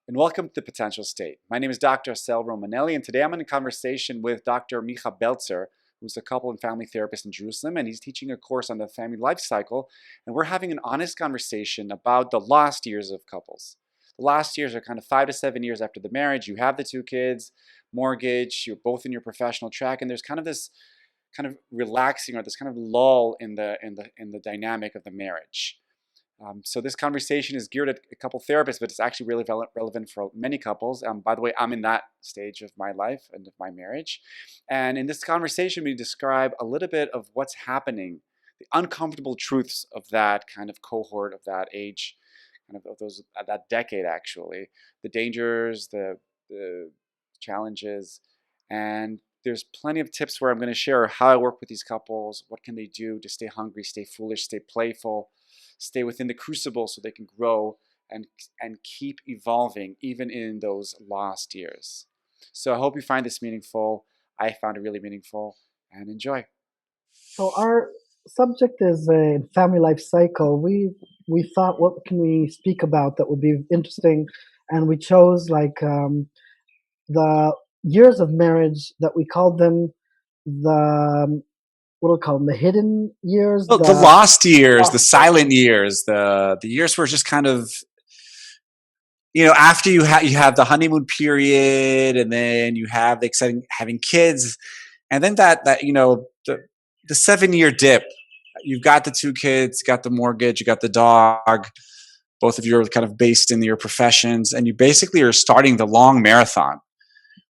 and welcome to The Potential State. My name is Dr. Assael Romanelli, and today I'm in a conversation with Dr. Micha Belzer, who's a couple and family therapist in Jerusalem, and he's teaching a course on the family life cycle, and we're having an honest conversation about the lost years of couples. The last years are kind of 5 to 7 years after the marriage. You have the two kids, mortgage, you're both in your professional track, and there's kind of this kind of relaxing or this kind of lull in the dynamic of the marriage. So this conversation is geared at a couple therapists, but it's actually really relevant for many couples. By the way, I'm in that stage of my life and of my marriage. And in this conversation, we describe a little bit of what's happening, the uncomfortable truths of that kind of cohort of that age, kind of those that decade actually, the dangers, the challenges, and there's plenty of tips where I'm going to share how I work with these couples, what can they do to stay hungry, stay foolish, stay playful, stay within the crucible so they can grow and keep evolving even in those lost years. So I hope you find this meaningful. I found it really meaningful, and enjoy. So our subject is a family life cycle. We thought, what can we speak about that would be interesting, and we chose the years of marriage that we called them the what do we call them, the hidden years, Well, the the lost years, the lost years. silent years, the years where just kind of, after you have the honeymoon period, and then you have the exciting having kids, and then the 7 year dip. You've got the two kids, got the mortgage, you got the dog. Both of you are kind of based in your professions, and you basically are starting the long marathon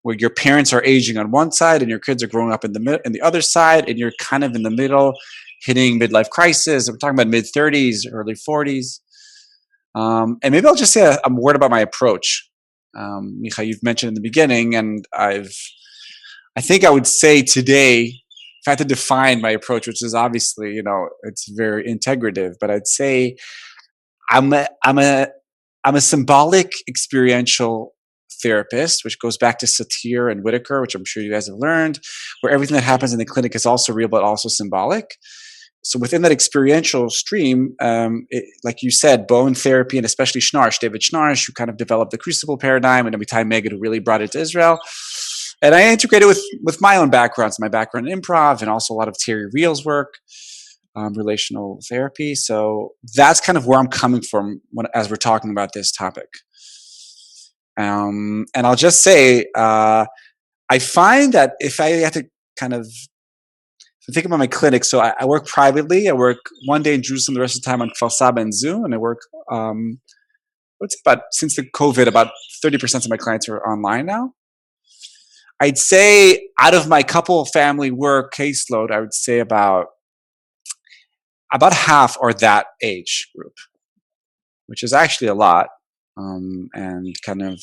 where your parents are aging on one side and your kids are growing up in the other side, and you're kind of in the middle, hitting midlife crisis. We're talking about mid-30s, early 40s. And maybe I'll just say a word about my approach. Micha, you've mentioned in the beginning, and I think I would say today, if I had to define my approach, which is obviously, it's very integrative, but I'd say I'm a symbolic experiential therapist, which goes back to Satir and Whitaker, which I'm sure you guys have learned, where everything that happens in the clinic is also real, but also symbolic. So within that experiential stream, like you said, Bowen therapy, and especially David Schnarch, who kind of developed the crucible paradigm, and Amitai Megid, who really brought it to Israel. And I integrated with my own backgrounds, my background in improv, and also a lot of Terry Real's work, relational therapy. So that's kind of where I'm coming from as we're talking about this topic. And I'll just say, I find that if I had to kind of think about my clinic, so I work privately. I work one day in Jerusalem, the rest of the time on Kfar Saba and Zoom, and I work, since the COVID, about 30% of my clients are online now. I'd say out of my couple family work caseload, I would say about half are that age group, which is actually a lot. And kind of,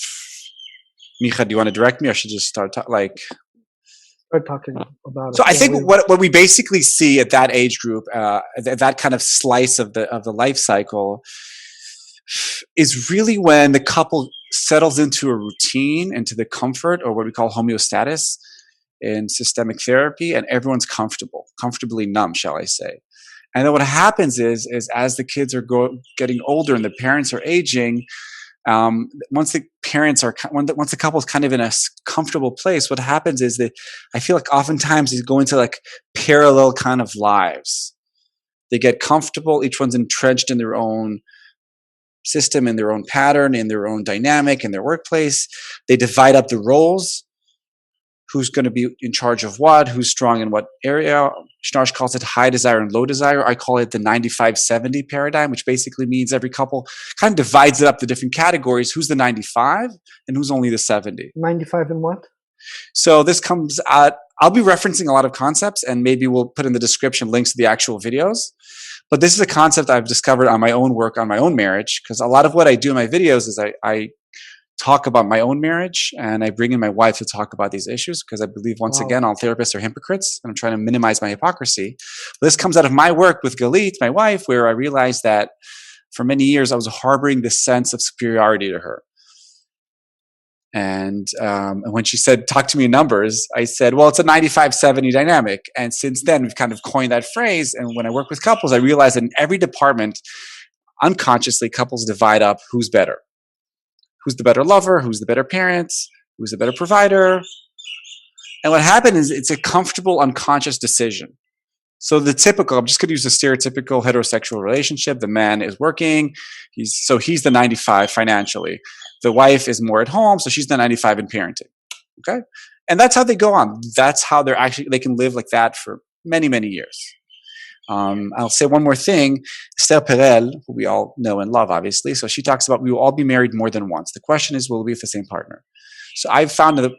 Micha, do you want to direct me, or should I just start Start talking about So it. I think what we basically see at that age group, that kind of slice of the life cycle, is really when the couple settles into a routine, into the comfort, or what we call homeostasis in systemic therapy, and everyone's comfortably numb, shall I say. And then what happens is as the kids are getting older and the parents are aging, once the couple is kind of in a comfortable place, what happens is that I feel like oftentimes they go into like parallel kind of lives. They get comfortable. Each one's entrenched in their own system, in their own pattern, in their own dynamic, in their workplace. They divide up the roles. Who's going to be in charge of what, who's strong in what area. Schnarch calls it high desire and low desire. I call it the 95-70 paradigm, which basically means every couple kind of divides it up to different categories. Who's the 95 and who's only the 70? 95 and what? So this comes out, I'll be referencing a lot of concepts, and maybe we'll put in the description links to the actual videos. But this is a concept I've discovered on my own work, on my own marriage, because a lot of what I do in my videos is I talk about my own marriage, and I bring in my wife to talk about these issues, because I believe, once again, all therapists are hypocrites, and I'm trying to minimize my hypocrisy. But this comes out of my work with Galit, my wife, where I realized that for many years I was harboring this sense of superiority to her. And when she said, talk to me in numbers, I said, well, it's a 95-70 dynamic. And since then, we've kind of coined that phrase. And when I work with couples, I realize that in every department, unconsciously, couples divide up who's better. who's the better lover, who's the better parent, who's the better provider. And what happened is it's a comfortable, unconscious decision. So the typical, I'm just going to use the stereotypical heterosexual relationship. The man is working. He's the 95 financially. The wife is more at home. So she's the 95 in parenting. Okay. And that's how they go on. That's how they can live like that for many, many years. I'll say one more thing. Assael, who we all know and love, obviously. So she talks about we will all be married more than once. The question is, will we be with the same partner? So I've found that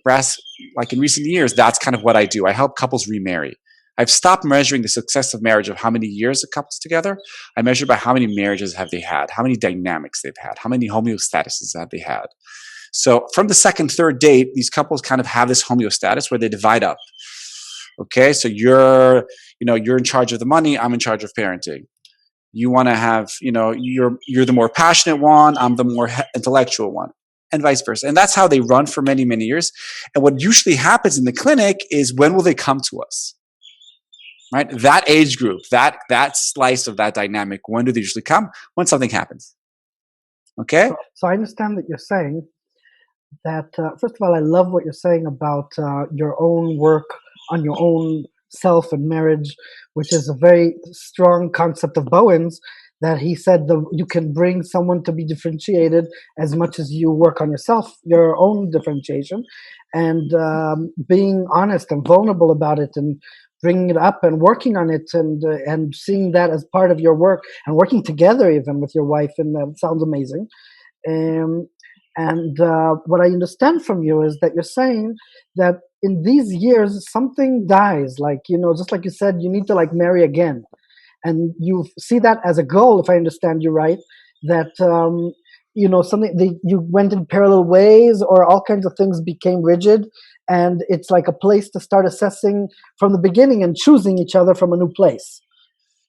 like in recent years, that's kind of what I do. I help couples remarry. I've stopped measuring the success of marriage of how many years a couple's together. I measure by how many marriages have they had, how many dynamics they've had, how many homeostatuses have they had. So from the second, third date, these couples kind of have this homeostatus where they divide up. Okay, so you're in charge of the money, I'm in charge of parenting. You want to have, you're the more passionate one, I'm the more intellectual one, and vice versa. And that's how they run for many, many years. And what usually happens in the clinic is, when will they come to us? Right? That age group, that slice of that dynamic, when do they usually come? When something happens. Okay? So I understand that you're saying that, first of all, I love what you're saying about your own work on your own self and marriage, which is a very strong concept of Bowen's, that he said you can bring someone to be differentiated as much as you work on yourself, your own differentiation, and being honest and vulnerable about it, and bringing it up and working on it, and seeing that as part of your work, and working together even with your wife, and that sounds amazing. And what I understand from you is that you're saying that in these years something dies, like, just like you said, you need to like marry again, and you see that as a goal, if I understand you right, that something you went in parallel ways, or all kinds of things became rigid, and it's like a place to start assessing from the beginning and choosing each other from a new place.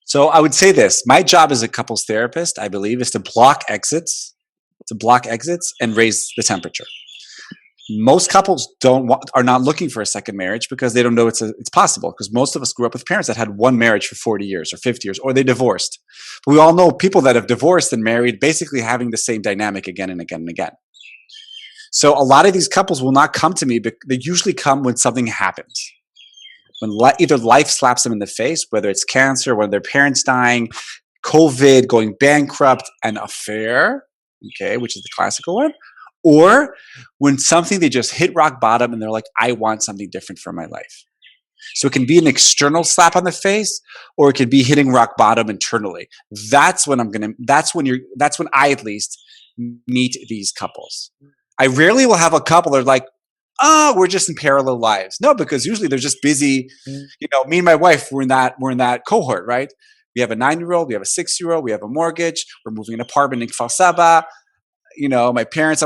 So I would say this: my job as a couples therapist, I believe, is to block exits and raise the temperature. Most couples are not looking for a second marriage because they don't know it's possible, because most of us grew up with parents that had one marriage for 40 years or 50 years, or they divorced. But we all know people that have divorced and married basically having the same dynamic again and again and again. So a lot of these couples will not come to me, but they usually come when something happens. When either life slaps them in the face, whether it's cancer, when their parents dying, COVID, going bankrupt, an affair, okay, which is the classical one, or when something, they just hit rock bottom and they're like, I want something different for my life. So it can be an external slap on the face, or it could be hitting rock bottom internally. That's when I at least meet these couples. I rarely will have a couple that are like, oh, we're just in parallel lives. No, because usually they're just busy. Me and my wife, we're in that cohort, right? We have a 9-year-old, we have a 6-year-old, we have a mortgage, we're moving an apartment in Kfar Saba. My parents,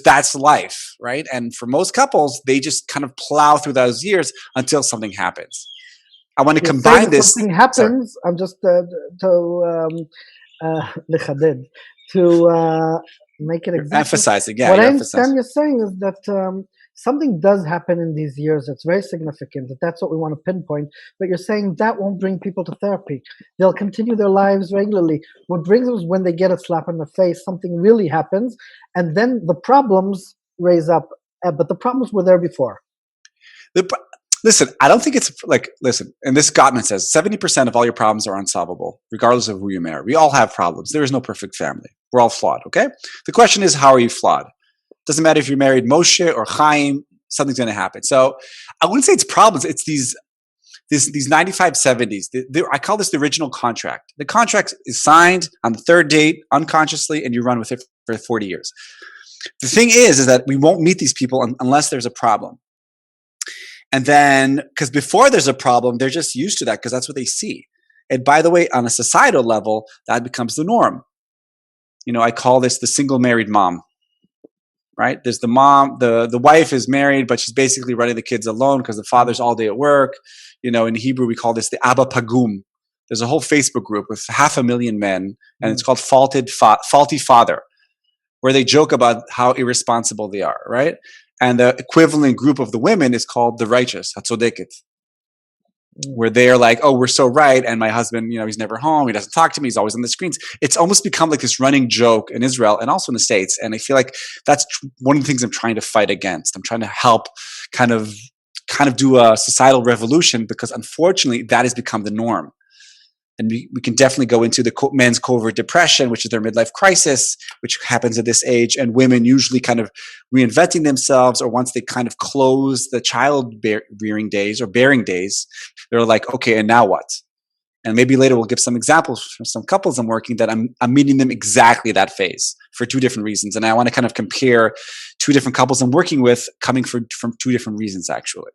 that's life, right? And for most couples, they just kind of plow through those years until something happens. I want to combine this. Something happens. Sorry. I'm just to make it exactly. Emphasizing, yeah. What I understand you're saying is that something does happen in these years that's very significant, that's what we want to pinpoint, but you're saying that won't bring people to therapy. They'll continue their lives regularly. What brings them is when they get a slap in the face, something really happens, and then the problems raise up, but the problems were there before. Listen, I don't think it's like, and this Gottman says 70% of all your problems are unsolvable, regardless of who you marry. We all have problems. There is no perfect family. We're all flawed, okay? The question is, how are you flawed? Doesn't matter if you're married Moshe or Chaim, something's going to happen. So I wouldn't say it's problems. It's these 95 70s. I call this the original contract. The contract is signed on the third date unconsciously, and you run with it for 40 years. The thing is that we won't meet these people unless there's a problem. And then, because before there's a problem, they're just used to that because that's what they see. And by the way, on a societal level, that becomes the norm. I call this the single married mom. Right? There's the mom, the wife is married, but she's basically running the kids alone because the father's all day at work. In Hebrew, we call this the Abba Pagum. There's a whole Facebook group with 500,000 men, and it's called Faulty Father, where they joke about how irresponsible they are, right? And the equivalent group of the women is called the righteous, Hatzodeket. where they're like, oh, we're so right. And my husband, he's never home. He doesn't talk to me. He's always on the screens. It's almost become like this running joke in Israel and also in the States. And I feel like that's one of the things I'm trying to fight against. I'm trying to help kind of do a societal revolution, because unfortunately that has become the norm. And we can definitely go into the men's covert depression, which is their midlife crisis, which happens at this age, and women usually kind of reinventing themselves, or once they kind of close the child rearing days or bearing days, they're like, okay, and now what? And maybe later we'll give some examples from some couples I'm working that I'm meeting them exactly that phase for two different reasons. And I want to kind of compare two different couples I'm working with coming from two different reasons, actually.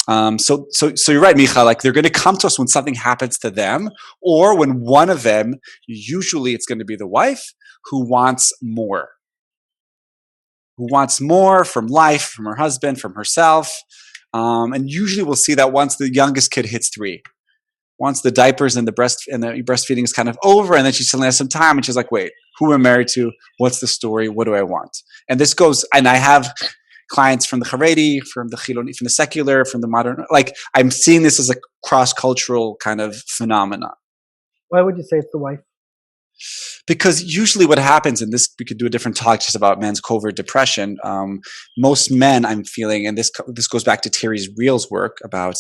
So you're right, Micha. Like, they're going to come to us when something happens to them, or when one of them, usually it's going to be the wife, who wants more from life, from her husband, from herself. And usually we'll see that once the youngest kid hits 3, once the diapers and the breastfeeding is kind of over, and then she suddenly has some time, and she's like, wait, who am I married to? What's the story? What do I want? And this goes, and I have clients from the Haredi, from the Chiloni, from the secular, from the modern. Like, I'm seeing this as a cross-cultural kind of phenomenon. Why would you say it's the wife? Because usually what happens, and this, we could do a different talk just about men's covert depression. Most men, I'm feeling, and this goes back to Terry's Reels work about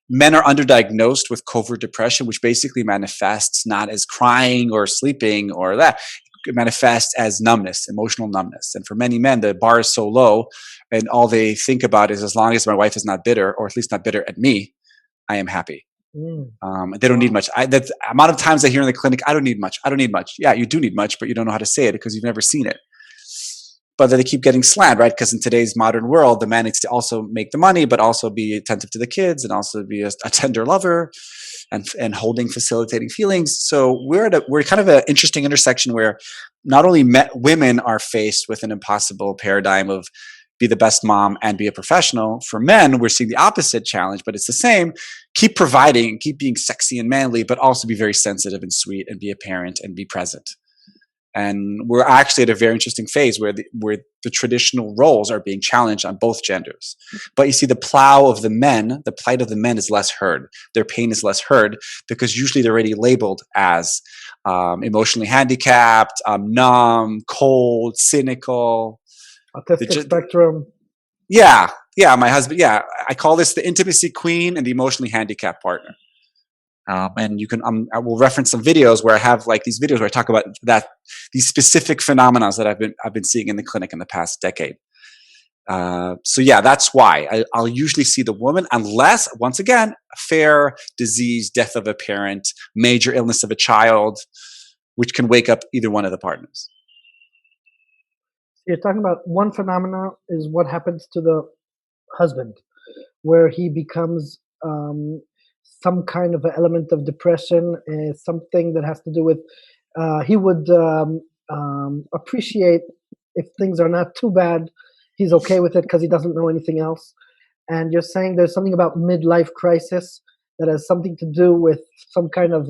men are underdiagnosed with covert depression, which basically manifests not as crying or sleeping or that. It manifests as numbness, emotional numbness. And for many men, the bar is so low, and all they think about is, as long as my wife is not bitter, or at least not bitter at me, I am happy. They don't need much. The amount of times I hear in the clinic, I don't need much. I don't need much. Yeah, you do need much, but you don't know how to say it because you've never seen it. But then they keep getting slammed, right? Because in today's modern world, the man needs to also make the money, but also be attentive to the kids, and also be a tender lover, and holding, facilitating feelings. So we're kind of an interesting intersection where not only women are faced with an impossible paradigm of be the best mom and be a professional. For men, we're seeing the opposite challenge, but it's the same. Keep providing, keep being sexy and manly, but also be very sensitive and sweet, and be a parent and be present. And we're actually at a very interesting phase where the traditional roles are being challenged on both genders. But you see, the plight of the men is less heard. Their pain is less heard, because usually they're already labeled as emotionally handicapped, numb, cold, cynical. Autistic spectrum. Yeah, my husband. Yeah, I call this the intimacy queen and the emotionally handicapped partner. And you can, I will reference some videos where I have like these videos where I talk about these specific phenomena that I've been seeing in the clinic in the past decade. So yeah, that's why I'll usually see the woman, unless, once again, affair, disease, death of a parent, major illness of a child, which can wake up either one of the partners. You're talking about one phenomena is what happens to the husband, where he becomes some kind of an element of depression, something that has to do with he would appreciate if things are not too bad. He's okay with it because he doesn't know anything else. And you're saying there's something about midlife crisis that has something to do with some kind of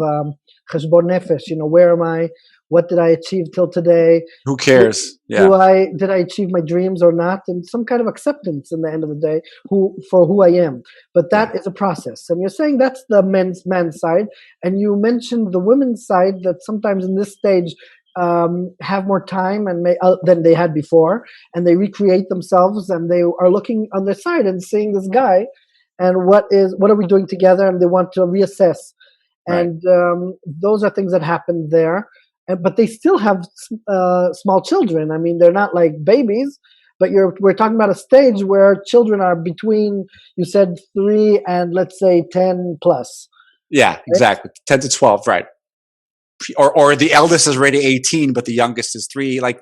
cheshbon nefesh. Where am I? What did I achieve till today? Who cares? Did I achieve my dreams or not? And some kind of acceptance in the end of the day for who I am. But that is a process. And you're saying that's the man's side. And you mentioned the women's side, that sometimes in this stage have more time and than they had before, and they recreate themselves, and they are looking on their side and seeing this guy, and what are we doing together, and they want to reassess. Right. And those are things that happen there. But they still have small children. I mean, they're not like babies, but we're talking about a stage where children are between, you said 3 and let's say 10 plus. Yeah, right? Exactly. 10 to 12, right. Or the eldest is already 18, but the youngest is 3. Like,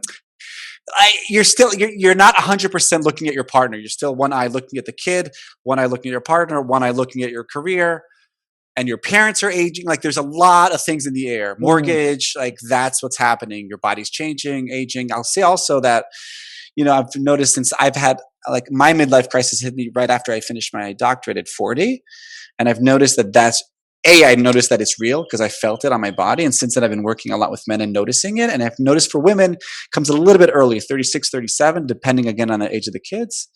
you're not 100% looking at your partner. You're still one eye looking at the kid, one eye looking at your partner, one eye looking at your career. And your parents are aging. Like, there's a lot of things in the air. Mortgage, like, that's what's happening. Your body's changing, aging. I'll say also that, I've noticed since I've had, like, my midlife crisis hit me right after I finished my doctorate at 40. And I've noticed I noticed that it's real because I felt it on my body. And since then, I've been working a lot with men and noticing it. And I've noticed for women, it comes a little bit early, 36, 37, depending again on the age of the kids,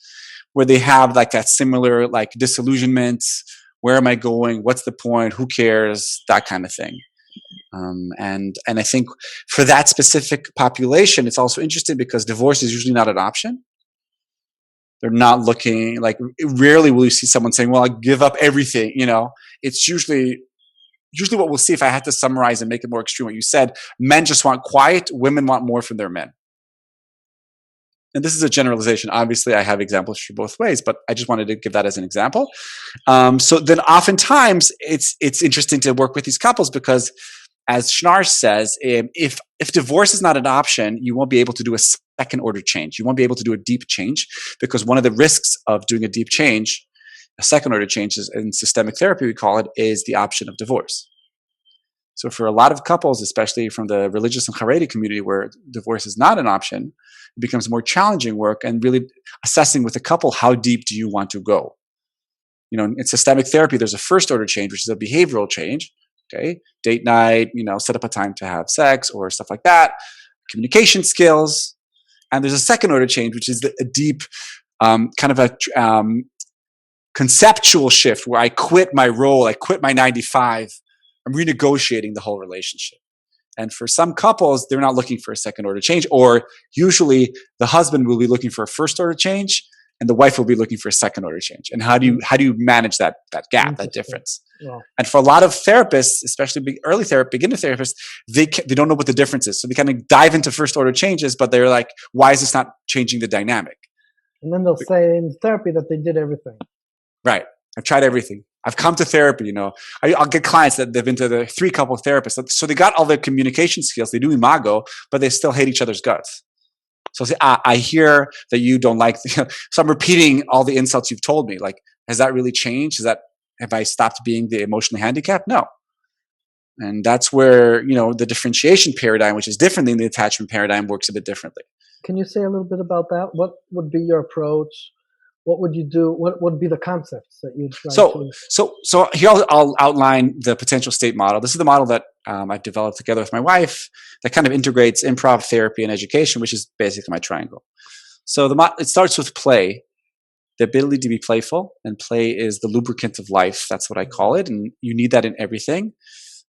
where they have like that similar like disillusionment. Where am I going? What's the point? Who cares? That kind of thing. And I think for that specific population, it's also interesting because divorce is usually not an option. They're not looking like, rarely will you see someone saying, well, I give up everything. It's usually what we'll see. If I had to summarize and make it more extreme, what you said, men just want quiet, women want more from their men. And this is a generalization. Obviously, I have examples for both ways, but I just wanted to give that as an example. So then oftentimes it's interesting to work with these couples because, as Schnarr says, if divorce is not an option, you won't be able to do a second order change. You won't be able to do a deep change because one of the risks of doing a deep change, a second order change, in systemic therapy, we call it, is the option of divorce. So for a lot of couples, especially from the religious and Haredi community where divorce is not an option, it becomes more challenging work and really assessing with a couple, how deep do you want to go? In systemic therapy, there's a first order change, which is a behavioral change. Okay, date night, set up a time to have sex or stuff like that, communication skills. And there's a second order change, which is a deep kind of a conceptual shift where I quit my role, I quit my 9 to 5, I'm renegotiating the whole relationship. And for some couples, they're not looking for a second order change, or usually the husband will be looking for a first order change and the wife will be looking for a second order change. And how do you manage that gap, that difference? Yeah. And for a lot of therapists, especially beginner therapists, they don't know what the difference is. So they kind of dive into first order changes, but they're like, why is this not changing the dynamic? And then they'll say in therapy that they did everything. Right. I've tried everything. I've come to therapy, I'll get clients that they've been to the 3 couple of therapists. So they got all their communication skills. They do imago, but they still hate each other's guts. So say, I hear that you don't like, so I'm repeating all the insults you've told me. Like, has that really changed? Have I stopped being the emotionally handicapped? No. And that's where, the differentiation paradigm, which is different than the attachment paradigm, works a bit differently. Can you say a little bit about that? What would be your approach? What would you do? What would be the concepts that you'd try to? So here I'll outline the potential state model. This is the model that I've developed together with my wife that kind of integrates improv, therapy, and education, which is basically my triangle. So it starts with play, the ability to be playful, and play is the lubricant of life. That's what I call it, and you need that in everything.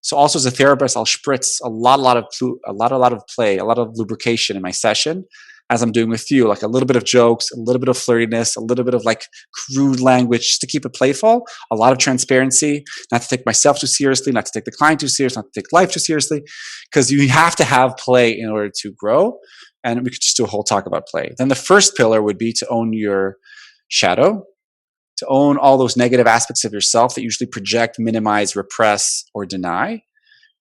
So also as a therapist, I'll spritz a lot of play, a lot of lubrication in my session, as I'm doing with you, like a little bit of jokes, a little bit of flirtiness, a little bit of like crude language, just to keep it playful, a lot of transparency, not to take myself too seriously, not to take the client too seriously, not to take life too seriously, because you have to have play in order to grow. And we could just do a whole talk about play. Then the first pillar would be to own your shadow, to own all those negative aspects of yourself that usually project, minimize, repress, or deny.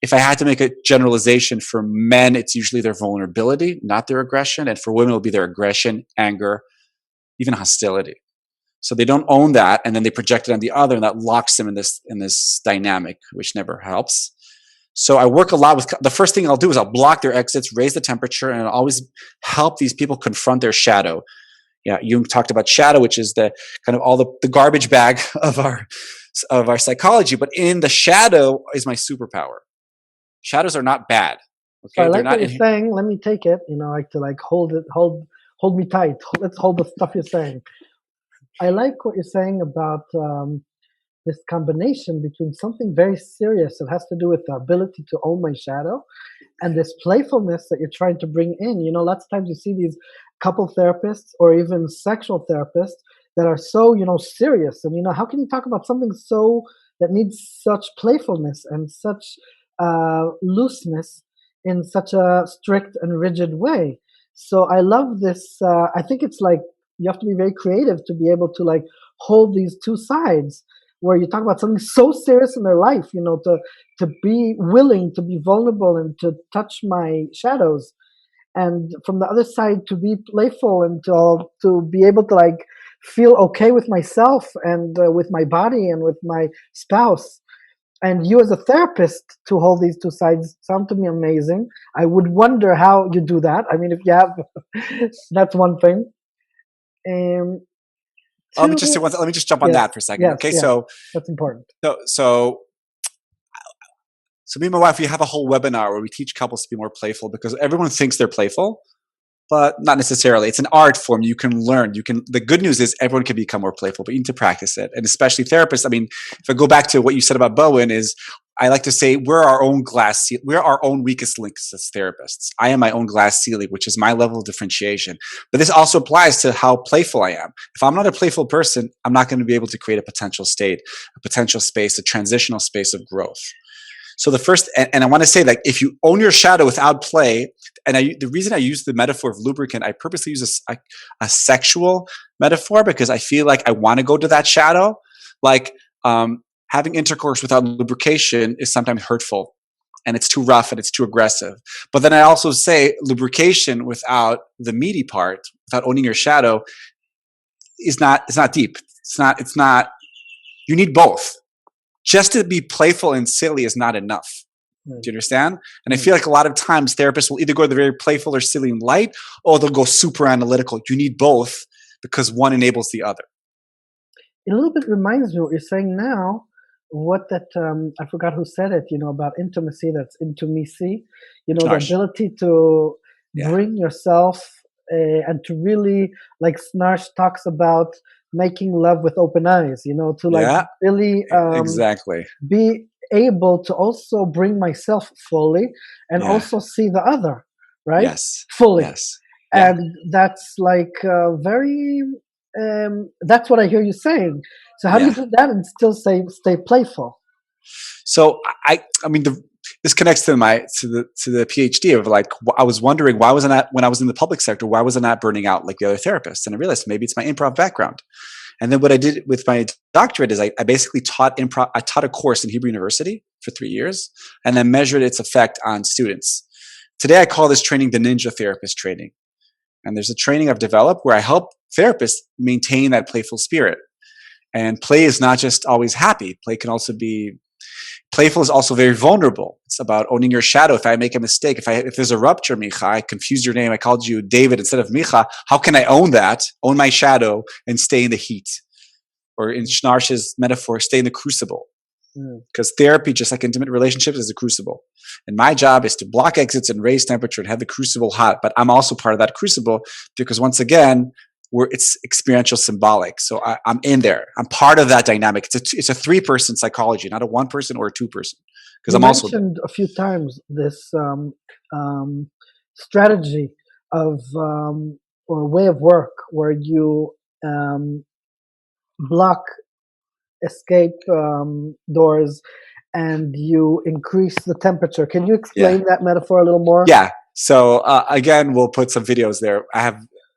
If I had to make a generalization for men, it's usually their vulnerability, not their aggression. And for women, it'll be their aggression, anger, even hostility. So they don't own that, and then they project it on the other, and that locks them in this dynamic, which never helps. So I work a lot with, the first thing I'll do is I'll block their exits, raise the temperature, and I'll always help these people confront their shadow. Yeah, Jung talked about shadow, which is the kind of all the garbage bag of our psychology. But in the shadow is my superpower. Shadows are not bad. Okay, So I like they're not what you're saying. Let me take it. Like to hold me tight. Let's hold the stuff you're saying. I like what you're saying about this combination between something very serious that has to do with the ability to own my shadow and this playfulness that you're trying to bring in. Lots of times you see these couple therapists or even sexual therapists that are so, serious. And, how can you talk about something so that needs such playfulness and such looseness in such a strict and rigid way? So I love this. I think it's like you have to be very creative to be able to hold these two sides where you talk about something so serious in their life, to be willing to be vulnerable and to touch my shadows, and from the other side to be playful and to be able to feel okay with myself and with my body and with my spouse. And you as a therapist to hold these two sides sound to me amazing. I would wonder how you do that. I mean, if you have, that's one thing. Let me just jump on that for a second. Yes, okay, yeah, so that's important. So me and my wife, we have a whole webinar where we teach couples to be more playful, because everyone thinks they're playful, but not necessarily. It's an art form. You can learn. The good news is everyone can become more playful, but you need to practice it. And especially therapists. I mean, if I go back to what you said about Bowen, is I like to say we're our own we're our own weakest links as therapists. I am my own glass ceiling, which is my level of differentiation. But this also applies to how playful I am. If I'm not a playful person, I'm not going to be able to create a potential state, a potential space, a transitional space of growth. So the first, and I want to say, like, if you own your shadow without play, and the reason I use the metaphor of lubricant, I purposely use a sexual metaphor because I feel like I want to go to that shadow. Like having intercourse without lubrication is sometimes hurtful, and it's too rough and it's too aggressive. But then I also say lubrication without the meaty part, without owning your shadow, is not. It's not deep. It's not. You need both. Just to be playful and silly is not enough. Do you understand? And I feel like a lot of times therapists will either go to the very playful or silly and light, or they'll go super analytical. You need both because one enables the other. It a little bit reminds me what you're saying now. What that I forgot who said it. About intimacy. That's intimacy. The ability to bring yourself and to really, like Snarsh talks about, making love with open eyes. To really exactly be able to also bring myself fully and also see the other, right? Yes. Fully. Yes. And that's like very, that's what I hear you saying. So how do you do that and still stay playful? So I mean, this connects to the PhD of, like, I was wondering when I was in the public sector, why was I not burning out like the other therapists? And I realized maybe it's my improv background. And then what I did with my doctorate is I basically taught improv. I taught a course in Hebrew University for 3 years and then measured its effect on students. Today, I call this training the Ninja Therapist training. And there's a training I've developed where I help therapists maintain that playful spirit. And play is not just always happy. Playful is also very vulnerable. It's about owning your shadow. If I make a mistake, if there's a rupture, Micha, I confused your name, I called you David instead of Micha, how can I own that, own my shadow, and stay in the heat? Or in Schnarch's metaphor, stay in the crucible. Because therapy, just like intimate relationships, is a crucible. And my job is to block exits and raise temperature and have the crucible hot. But I'm also part of that crucible because, once again, it's experiential symbolic. So I'm in there. I'm part of that dynamic. It's a 3-person psychology, not a 1-person or a 2-person. Because I'm also mentioned a few times this strategy of or way of work where you block escape doors and you increase the temperature. Can you explain that metaphor a little more? Yeah. So again, we'll put some videos there.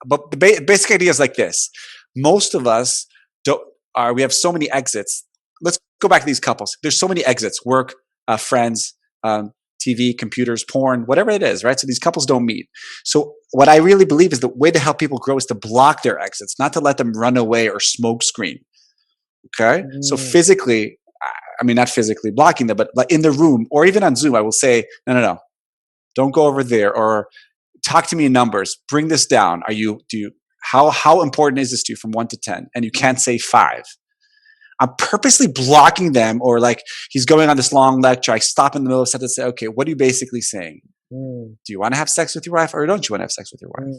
But the basic idea is like this. Most of us we have so many exits. Let's go back to these couples. There's so many exits: work, friends, TV, computers, porn, whatever it is, right? So these couples don't meet. So what I really believe is the way to help people grow is to block their exits, not to let them run away or smoke screen. Okay? So physically, I mean, not physically blocking them, but like in the room or even on Zoom, I will say, no, don't go over there, or talk to me in numbers. Bring this down. How important is this to you from 1 to 10? And you can't say 5. I'm purposely blocking them, or like he's going on this long lecture. I stop in the middle of a sentence and say, okay, what are you basically saying? Do you want to have sex with your wife, or don't you want to have sex with your wife?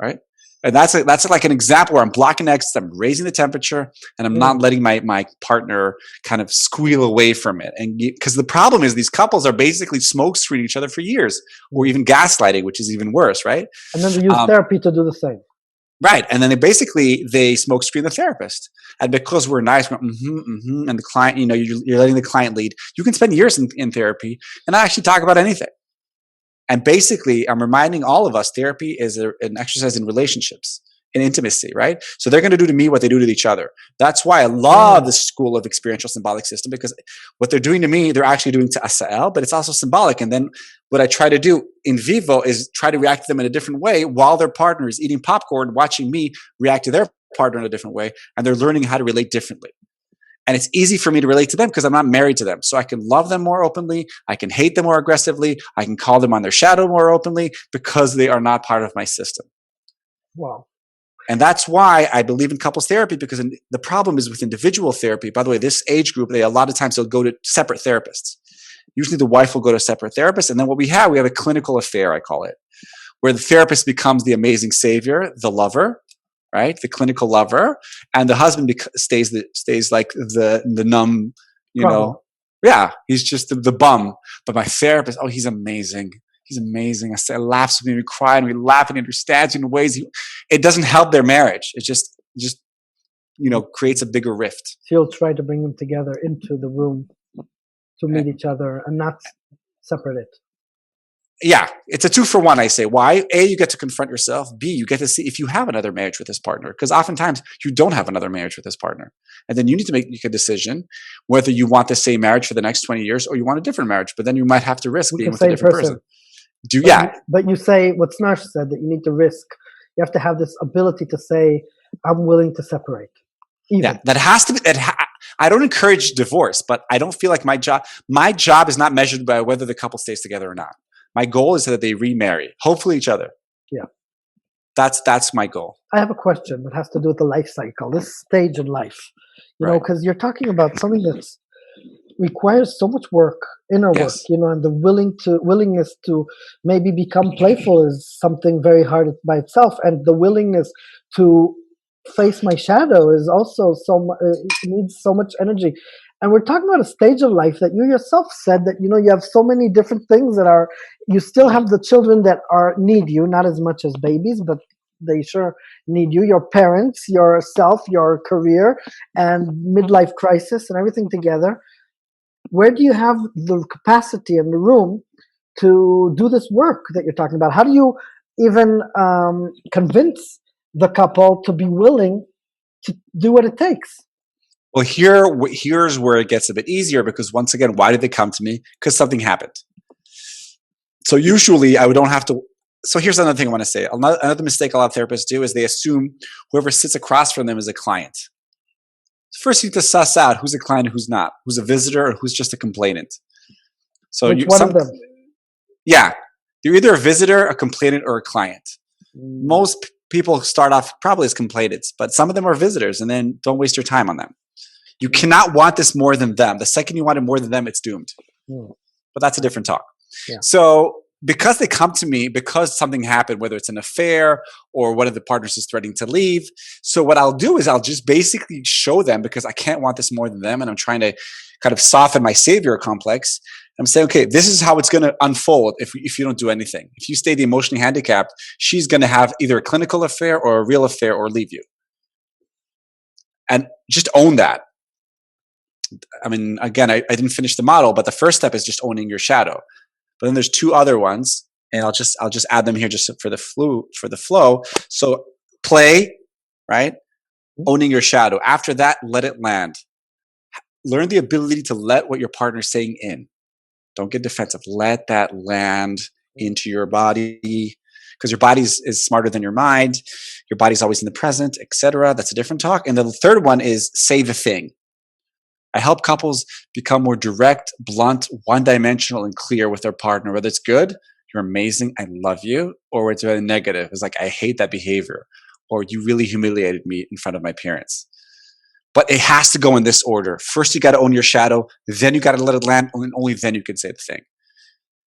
Right? And that's like an example where I'm blocking exits, I'm raising the temperature, and I'm not letting my partner kind of squeal away from it. And because the problem is these couples are basically smoke screening each other for years, or even gaslighting, which is even worse, right? And then they use therapy to do the same. Right. And then they smoke screen the therapist. And because we're nice, and the client, you're letting the client lead. You can spend years in therapy and not actually talk about anything. And basically, I'm reminding all of us, therapy is an exercise in relationships, in intimacy, right? So they're going to do to me what they do to each other. That's why I love the school of experiential symbolic system, because what they're doing to me, they're actually doing to Assael, but it's also symbolic. And then what I try to do in vivo is try to react to them in a different way while their partner is eating popcorn, watching me react to their partner in a different way. And they're learning how to relate differently. And it's easy for me to relate to them because I'm not married to them. So I can love them more openly. I can hate them more aggressively. I can call them on their shadow more openly because they are not part of my system. Wow. And that's why I believe in couples therapy, because the problem is with individual therapy. By the way, this age group, a lot of times they'll go to separate therapists. Usually the wife will go to a separate therapist. And then what we have a clinical affair, I call it, where the therapist becomes the amazing savior, the lover, right? The clinical lover, and the husband stays like the numb, you Problem. know. Yeah, he's just the bum. But my therapist, oh, he's amazing. He's amazing. I laughs with me, we cry, and we laugh, and he understands in ways. It doesn't help their marriage. It just creates a bigger rift. So you'll try to bring them together into the room to meet each other and not separate it. Yeah, it's a 2-for-1. I say, why? A, you get to confront yourself. B, you get to see if you have another marriage with this partner, because oftentimes you don't have another marriage with this partner, and then you need to make a decision whether you want the same marriage for the next 20 years or you want a different marriage. But then you might have to risk being with a different person. But you say what Snarsh said, that you need to risk. You have to have this ability to say, "I'm willing to separate." Yeah, that has to be. I don't encourage divorce, but I don't feel like my job is not measured by whether the couple stays together or not. My goal is that they remarry, hopefully each other. Yeah. That's my goal. I have a question that has to do with the life cycle, this stage in life. You know, because you're talking about something that requires so much work, inner work, and the willingness to maybe become playful is something very hard by itself. And the willingness to face my shadow is also needs so much energy. And we're talking about a stage of life that you yourself said that, you have so many different things you still have the children that need you, not as much as babies, but they sure need you, your parents, yourself, your career, and midlife crisis and everything together. Where do you have the capacity and the room to do this work that you're talking about? How do you even convince the couple to be willing to do what it takes? Well, here's where it gets a bit easier, because once again, why did they come to me? Because something happened. So usually I don't have to. So here's another thing I want to say. Another mistake a lot of therapists do is they assume whoever sits across from them is a client. First, you need to suss out who's a client and who's not, who's a visitor or who's just a complainant. So one of them? Yeah, you're either a visitor, a complainant, or a client. Most people start off probably as complainants, but some of them are visitors, and then don't waste your time on them. You cannot want this more than them. The second you want it more than them, it's doomed. But that's a different talk. Yeah. So because they come to me, because something happened, whether it's an affair or one of the partners is threatening to leave. So what I'll do is I'll just basically show them, because I can't want this more than them, and I'm trying to kind of soften my savior complex. I'm saying, okay, this is how it's going to unfold if you don't do anything. If you stay the emotionally handicapped, she's going to have either a clinical affair or a real affair or leave you. And just own that. I mean, again, I didn't finish the model, but the first step is just owning your shadow. But then there's 2 other ones, and I'll just add them here just for the flow. So play, right? Owning your shadow. After that, let it land. Learn the ability to let what your partner's saying in. Don't get defensive. Let that land into your body, because your body is smarter than your mind. Your body's always in the present, etc. That's a different talk. And then the third one is say the thing. I help couples become more direct, blunt, one-dimensional, and clear with their partner. Whether it's good, you're amazing, I love you, or it's very negative. It's like, I hate that behavior, or you really humiliated me in front of my parents. But it has to go in this order. First, you got to own your shadow. Then you got to let it land, and only then you can say the thing.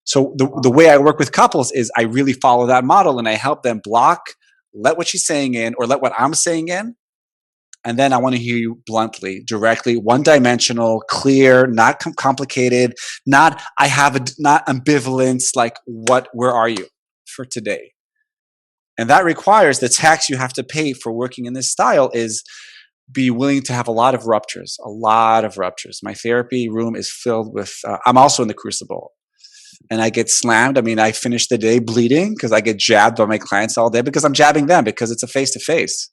So the way I work with couples is I really follow that model, and I help them block, let what she's saying in, or let what I'm saying in. And then I want to hear you bluntly, directly, one-dimensional, clear, not complicated, not ambivalence, like where are you for today? And that requires the tax you have to pay for working in this style is be willing to have a lot of ruptures. My therapy room is filled with, I'm also in the crucible. And I get slammed. I mean, I finish the day bleeding because I get jabbed by my clients all day, because I'm jabbing them, because it's a face-to-face.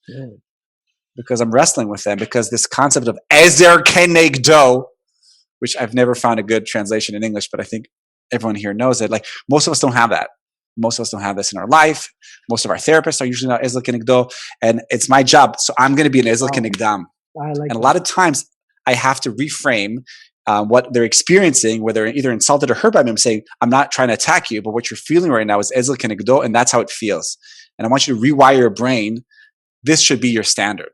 Because I'm wrestling with them, because this concept of ezer kenegdo, which I've never found a good translation in English, but I think everyone here knows it. Like, most of us don't have that. Most of us don't have this in our life. Most of our therapists are usually not ezer kenegdo, and it's my job. So I'm going to be an ezer kenegdam. And a lot of times I have to reframe what they're experiencing, whether they're either insulted or hurt by me. I'm saying, I'm not trying to attack you, but what you're feeling right now is ezer kenegdo, and that's how it feels. And I want you to rewire your brain. This should be your standard.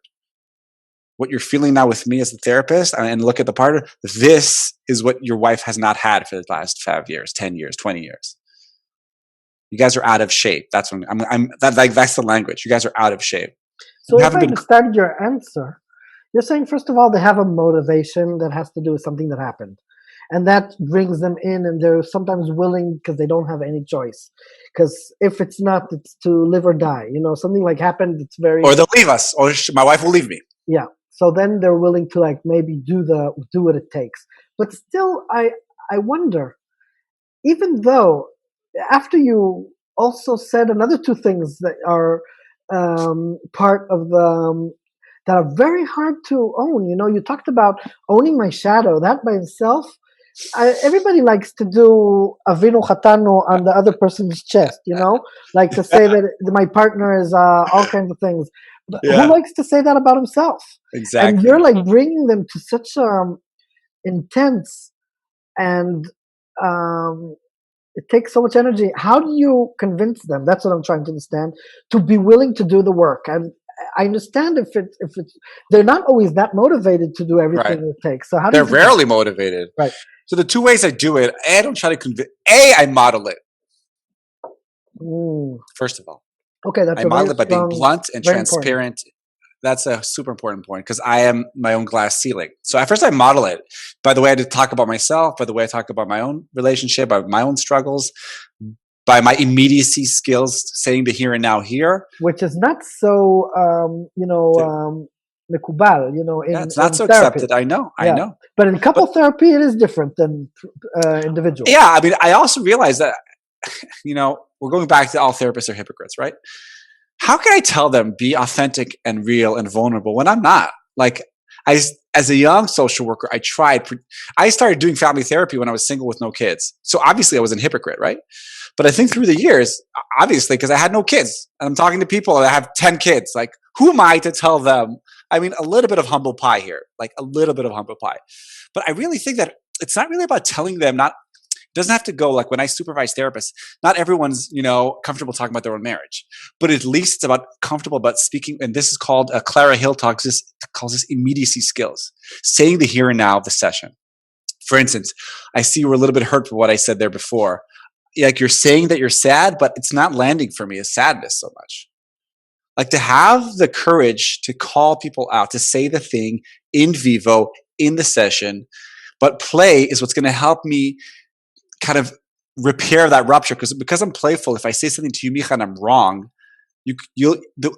What you're feeling now with me as the therapist, and look at the partner, this is what your wife has not had for the last 5 years, 10 years, 20 years. You guys are out of shape. That's when that's the language. You guys are out of shape. So You if haven't I been understand your answer, you're saying, first of all, they have a motivation that has to do with something that happened. And that brings them in, and they're sometimes willing because they don't have any choice. Because if it's not, it's to live or die. Something like happened, it's very, or they'll leave us, or my wife will leave me. yeah. So then they're willing to like maybe do what it takes. But still, I wonder, even though after you also said another two things that are part of the that are very hard to own. You talked about owning my shadow. That by itself, everybody likes to do avinu chatanu on the other person's chest. Like to say that my partner is all kinds of things. But who Yeah, likes to say that about himself? And exactly. you're like bringing them to such intense and it takes so much energy. How do you convince them? That's what I'm trying to understand. To be willing to do the work, and I understand if it's they're not always that motivated to do Right. everything it takes. So how do They're you get them? rarely motivated. Right. So the two ways I do it, I don't try to convince. I model it. Mm. First of all, Okay, that's I a very model it by being strong, blunt and very important. transparent. That's a super important point because I am my own glass ceiling. So at first I model it by the way I talk about myself, by the way I talk about my own relationship, by my own struggles, by my immediacy skills, saying the here and now here. Which is not so, mekubal, Yeah, it's not in so therapy. accepted. I know, I Yeah, know. but in couple But therapy, it is different than individual. yeah, I mean, I also realize that, we're going back to all therapists are hypocrites, right? How can I tell them be authentic and real and vulnerable when I'm not? Like, as a young social worker, I started doing family therapy when I was single with no kids. So obviously I was a hypocrite, right? But I think through the years, obviously, because I had no kids and I'm talking to people that have 10 kids, like, who am I to tell them? I mean, a little bit of humble pie here, like a little bit of humble pie. But I really think that it's not really about telling them, not, doesn't have to go like when I supervise therapists, not everyone's, comfortable talking about their own marriage, but at least it's about comfortable about speaking. And this is called, Clara Hill calls this immediacy skills, saying the here and now of the session. For instance, I see you were a little bit hurt for what I said there before. Like you're saying that you're sad, but it's not landing for me as sadness so much. Like to have the courage to call people out, to say the thing in vivo in the session, but play is what's going to help me kind of repair that rupture. Because I'm playful, if I say something to you, Micha, and I'm wrong,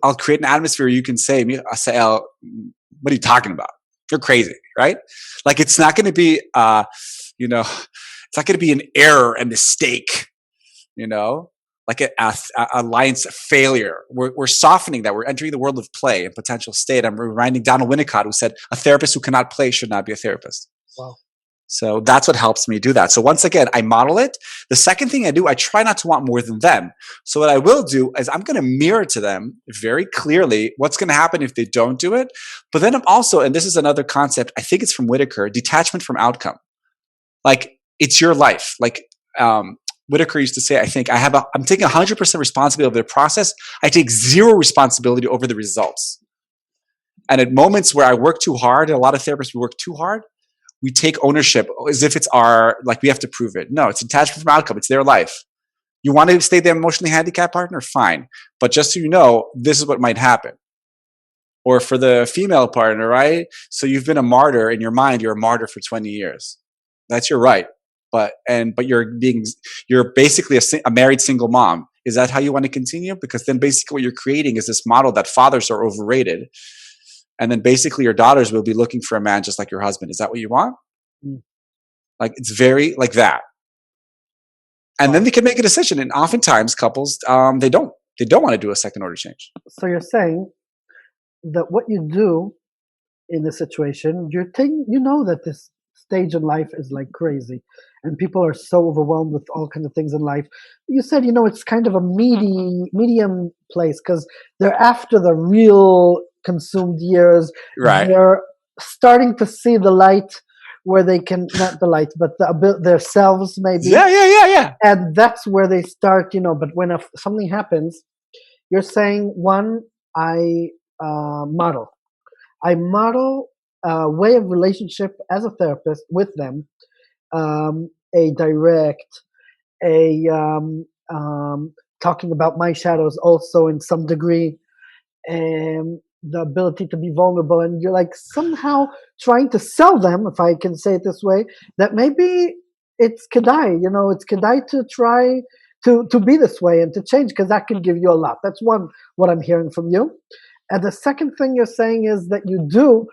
I'll create an atmosphere where you can say, Assael, what are you talking about? You're crazy, right? Like it's not going to be, it's not going to be an error, a mistake, like a alliance failure. We're softening that. We're entering the world of play and potential state. I'm reminding Donald Winnicott, who said, a therapist who cannot play should not be a therapist. Wow. So that's what helps me do that. So once again, I model it. The second thing I do, I try not to want more than them. So what I will do is I'm going to mirror to them very clearly what's going to happen if they don't do it. But then I'm also, and this is another concept, I think it's from Whitaker, detachment from outcome. Like it's your life. Like Whitaker used to say, I'm taking 100% responsibility over the process. I take zero responsibility over the results. And at moments where I work too hard, a lot of therapists, we work too hard, we take ownership as if it's like we have to prove it. No, it's attachment from outcome. It's their life. You want to stay the emotionally handicapped partner? Fine. But just so you know, this is what might happen. Or for the female partner, right? So you've been a martyr in your mind. You're a martyr for 20 years. That's your right. But you're basically a married single mom. Is that how you want to continue? Because then basically what you're creating is this model that fathers are overrated. And then basically your daughters will be looking for a man just like your husband. Is that what you want? Mm. Like it's very like that. And then they can make a decision. And oftentimes couples, they don't want to do a second order change. So you're saying that what you do in this situation, you know that this stage in life is like crazy and people are so overwhelmed with all kinds of things in life. You said, it's kind of a medium place because they're after the real consumed years. Right. They're starting to see the light where they can, not the light, but their selves maybe. Yeah. And that's where they start, but when something happens, you're saying, one, I model a way of relationship as a therapist with them, a direct, a talking about my shadows also in some degree, the ability to be vulnerable, and you're like somehow trying to sell them, if I can say it this way, that maybe it's kedai, it's kedai to try to be this way and to change, because that can give you a lot. That's one, what I'm hearing from you. And the second thing you're saying is that you do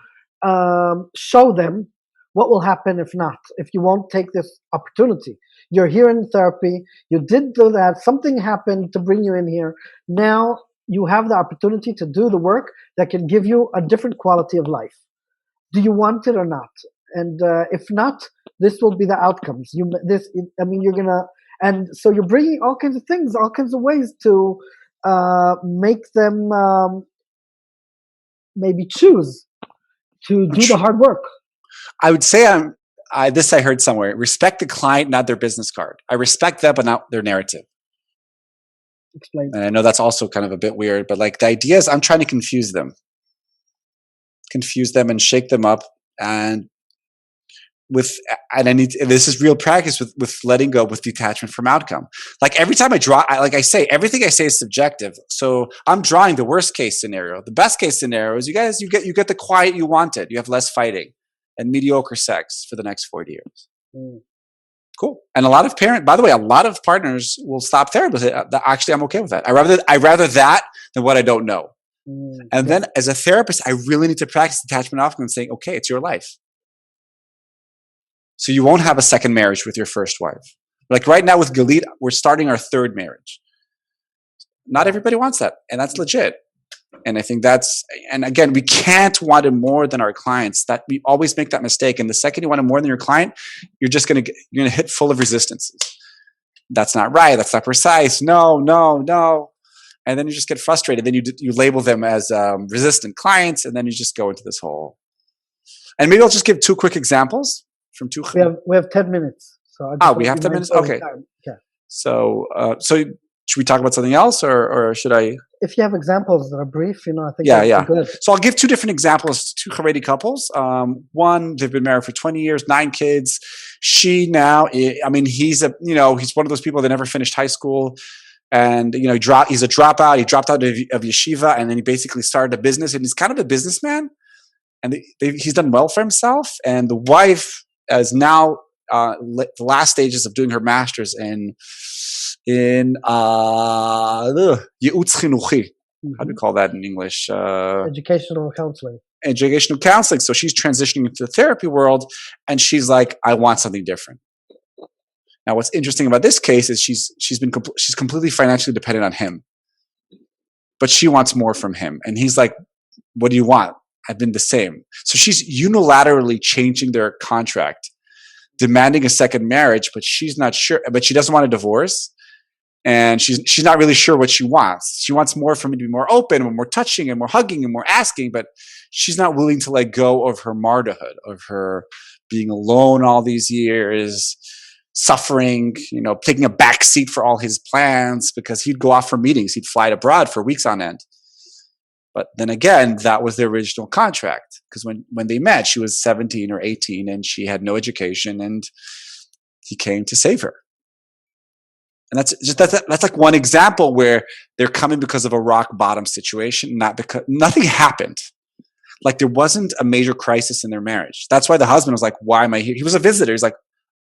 show them what will happen if not, if you won't take this opportunity. You're here in therapy, you did do that, something happened to bring you in here. Now you have the opportunity to do the work that can give you a different quality of life. Do you want it or not? And if not, this will be the outcomes. You're gonna, and so you're bringing all kinds of things, all kinds of ways to make them maybe choose to do the hard work. I would say I heard somewhere. Respect the client, not their business card. I respect them, but not their narrative. Explain. And I know that's also kind of a bit weird, but like the idea is I'm trying to confuse them and shake them up. And this is real practice with letting go, with detachment from outcome. Like every time I say, everything I say is subjective. So I'm drawing the worst case scenario. The best case scenario is you get the quiet you wanted. You have less fighting and mediocre sex for the next 40 years. Cool. And a lot of partners will stop therapy. Actually, I'm okay with that. I rather that than what I don't know. And then as a therapist, I really need to practice detachment off and saying, okay, it's your life. So you won't have a second marriage with your first wife. Like right now with Galit, we're starting our third marriage. Not everybody wants that. And that's legit. And I think and again, we can't want it more than our clients. That we always make that mistake. And the second you want it more than your client, you're going to hit full of resistances. That's not right. That's not precise. No. And then you just get frustrated. Then you label them as resistant clients. And then you just go into this whole, and maybe I'll just give two quick examples from two. We have 10 minutes. So we have 10 minutes. Okay. So should we talk about something else or should I? If you have examples that are brief, I think yeah. Good. So I'll give two different examples, two Haredi couples. One, they've been married for 20 years, 9 kids. She now, he's he's one of those people that never finished high school. And, he's a dropout. He dropped out of yeshiva and then he basically started a business and he's kind of a businessman. And he's done well for himself. And the wife is now the last stages of doing her master's in Ye'utz Chinuchi. How do you call that in English? Educational counseling. Educational counseling. So she's transitioning into the therapy world, and she's like, "I want something different." Now, what's interesting about this case is she's completely financially dependent on him, but she wants more from him, and he's like, "What do you want? I've been the same." So she's unilaterally changing their contract, demanding a second marriage, but she's not sure. But she doesn't want a divorce. And she's not really sure what she wants. She wants more from me to be more open and more touching and more hugging and more asking, but she's not willing to let go of her martyrhood, of her being alone all these years, suffering, taking a back seat for all his plans because he'd go off for meetings. He'd fly abroad for weeks on end. But then again, that was the original contract because when they met, she was 17 or 18 and she had no education and he came to save her. And that's like one example where they're coming because of a rock bottom situation, not because nothing happened. Like there wasn't a major crisis in their marriage. That's why the husband was like, "Why am I here?" He was a visitor. He's like,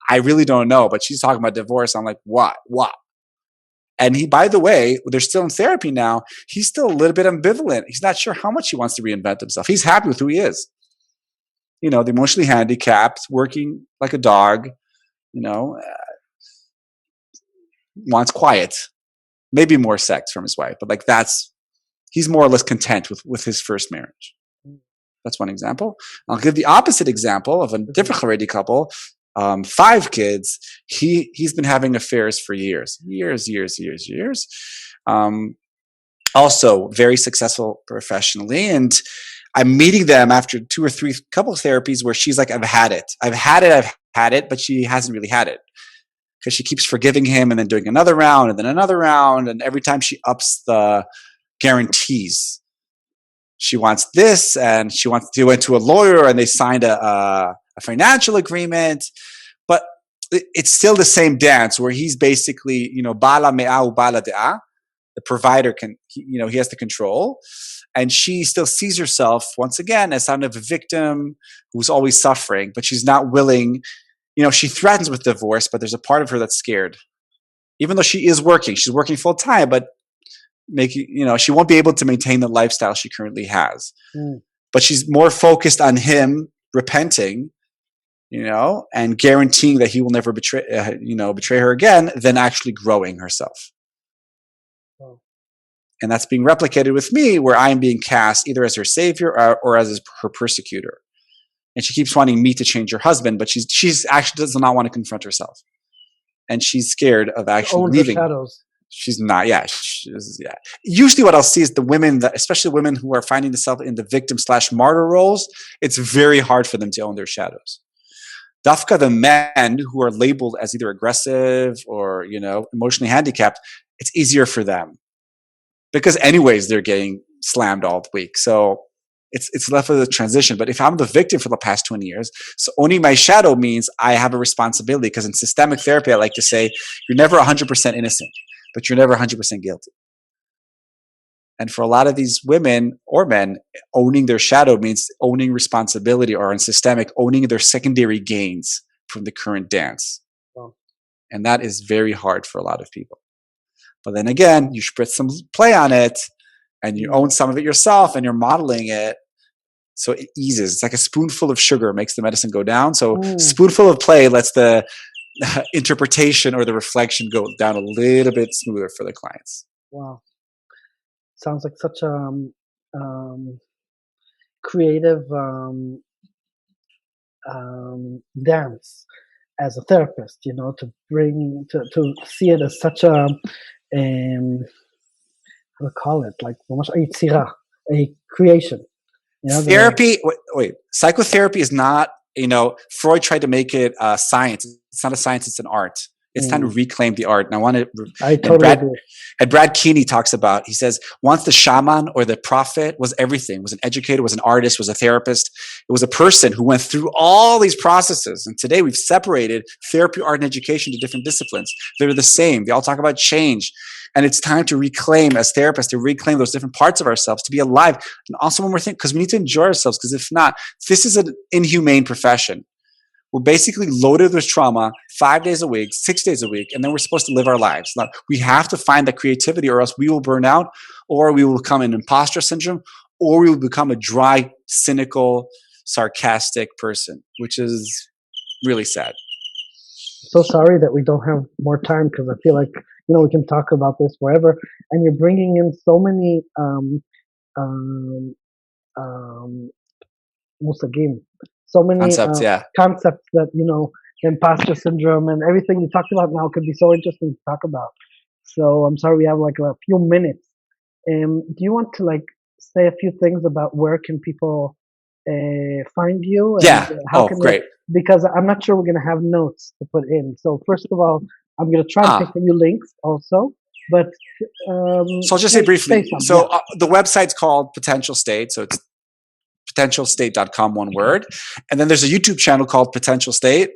"I really don't know," but she's talking about divorce. I'm like, "What?" And he, by the way, they're still in therapy now. He's still a little bit ambivalent. He's not sure how much he wants to reinvent himself. He's happy with who he is. The emotionally handicapped, working like a dog, wants quiet, maybe more sex from his wife, but he's more or less content with his first marriage. That's one example. I'll give the opposite example of a different Haredi couple, 5 kids. He's been having affairs for years. Also very successful professionally. And I'm meeting them after 2 or 3 couple therapies where she's like, I've had it, but she hasn't really had it. Because she keeps forgiving him and then doing another round and then another round. And every time she ups the guarantees, she wants this and she wants to go into a lawyer and they signed a financial agreement. But it's still the same dance where he's basically, bala me'a bala de'a. The provider he has the control. And she still sees herself, once again, as kind of a victim who's always suffering, but she's not willing. She threatens with divorce, but there's a part of her that's scared. Even though she's working full time, but she won't be able to maintain the lifestyle she currently has. But she's more focused on him repenting, and guaranteeing that he will never betray her again, than actually growing herself. And that's being replicated with me, where I am being cast either as her savior or as her persecutor. And she keeps wanting me to change her husband, but she's actually does not want to confront herself, and she's scared of actually leaving. Shadows. She's not. Yeah. Usually, what I'll see is the women, especially women who are finding themselves in the victim/martyr roles, it's very hard for them to own their shadows. Dafka, the men who are labeled as either aggressive or emotionally handicapped, it's easier for them. Because anyways, they're getting slammed all the week. So it's left with a transition. But if I'm the victim for the past 20 years, so owning my shadow means I have a responsibility. Because in systemic therapy, I like to say, you're never 100% innocent, but you're never 100% guilty. And for a lot of these women or men, owning their shadow means owning responsibility, or in systemic, owning their secondary gains from the current dance. Wow. And that is very hard for a lot of people. But then again, you spritz some play on it, and you own some of it yourself, and you're modeling it. So it eases. It's like a spoonful of sugar makes the medicine go down. So spoonful of play lets the interpretation or the reflection go down a little bit smoother for the clients. Wow. Sounds like such a creative dance as a therapist, to bring, to see it as such a, how to call it, like a creation. Therapy, wait, psychotherapy is not, Freud tried to make it science. It's not a science, it's an art. It's time to reclaim the art. And I totally agree. And Brad Keeney talks about, he says, once the shaman or the prophet was everything, was an educator, was an artist, was a therapist. It was a person who went through all these processes. And today we've separated therapy, art, and education to different disciplines. They're the same. They all talk about change. And it's time to reclaim, as therapists, to reclaim those different parts of ourselves, to be alive. And also one more thing, because we need to enjoy ourselves, because if not, this is an inhumane profession. We're basically loaded with trauma 5 days a week, 6 days a week, and then we're supposed to live our lives. Now, we have to find that creativity, or else we will burn out, or we will become an imposter syndrome, or we will become a dry, cynical, sarcastic person, which is really sad. So sorry that we don't have more time, because I feel like we can talk about this forever. And you're bringing in so many musagim, so many concepts that the imposter syndrome and everything you talked about now could be so interesting to talk about. So I'm sorry we have like a few minutes. Do you want to say a few things about where can people find you? And, how can great. Because I'm not sure we're going to have notes to put in. So first of all, I'm going to try to take a few links also. But so I'll just say briefly. The website's called Potential State. So it's potentialstate.com, one word. And then there's a YouTube channel called Potential State.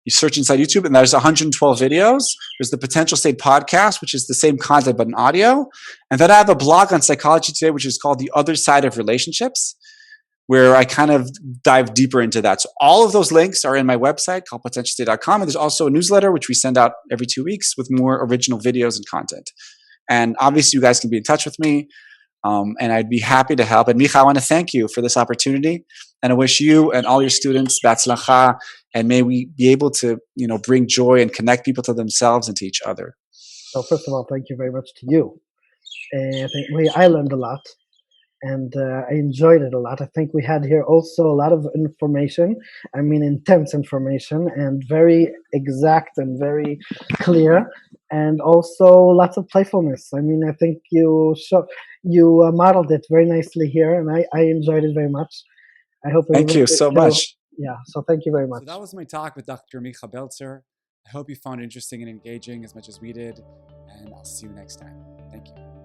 You search inside YouTube, and there's 112 videos. There's the Potential State podcast, which is the same content but in audio. And then I have a blog on Psychology Today, which is called The Other Side of Relationships, where I kind of dive deeper into that. So all of those links are in my website called potentialstate.com. And there's also a newsletter, which we send out every 2 weeks with more original videos and content. And obviously, you guys can be in touch with me. And I'd be happy to help. And Micha, I want to thank you for this opportunity. And I wish you and all your students b'atzlacha. And may we be able to, bring joy and connect people to themselves and to each other. So first of all, thank you very much to you. I learned a lot. And I enjoyed it a lot. I think we had here also a lot of information. I mean, intense information, and very exact and very clear, and also lots of playfulness. I mean, I think you modeled it very nicely here, and I enjoyed it very much. I hope. Thank you so much. Yeah. So thank you very much. So that was my talk with Dr. Micha Belzer. I hope you found it interesting and engaging as much as we did, and I'll see you next time. Thank you.